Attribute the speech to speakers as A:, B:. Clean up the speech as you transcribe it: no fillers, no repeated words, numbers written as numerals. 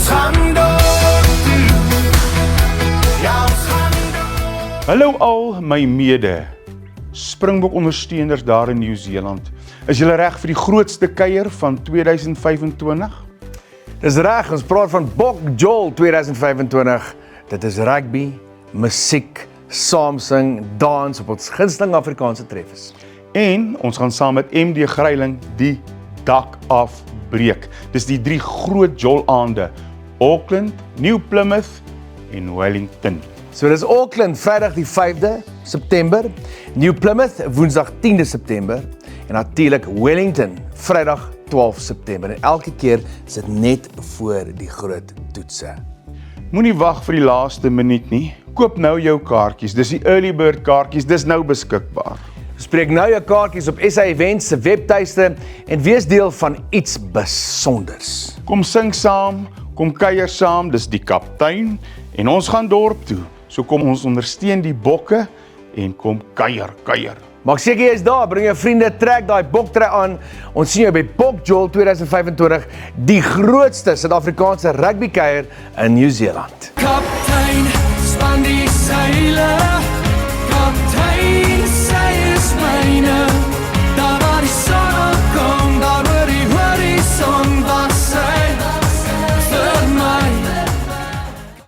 A: ons gaan dorp toe. Ja, ons gaan dorp.
B: Hallo al my mede Springbok ondersteuners daar in Nieu-Seeland. Is julle reg vir die grootste kuier van 2025?
C: Dis reg, ons praat van Bok Jol 2025. Dit is rugby, musiek, saamsing, dans op ons gunsteling Afrikaanse treffers.
B: En ons gaan saam met MD Greiling die dak afbreek. Dis die 3 groot Jol aande: Auckland, New Plymouth en Wellington.
C: So dis Auckland Vrydag die 5de September, New Plymouth Woensdag 10de September en natuurlik Wellington Vrydag 12 September. En elke keer is dit net voor die groot toetse.
B: Moenie wag vir die laaste minuut nie. Koop nou jou kaartjies. Dis die early bird kaartjies, dis nou beskikbaar.
C: Spreek nou jou kaartjies op SA Events se webtuiste en wees deel van iets besonders.
B: Kom sing saam, kom kuier saam, dis die kaptein en ons gaan dorp toe. So kom ons ondersteun die bokke en kom kuier.
C: Maak seker jy is daar, bring jou vriende, trek daai boktrui aan. Ons sien jou by Bok Jol 2025, die grootste Suid-Afrikaanse rugbykuier in Nieu-Seeland.
A: Kaptein, span die seile. Kaptein, sy is myne.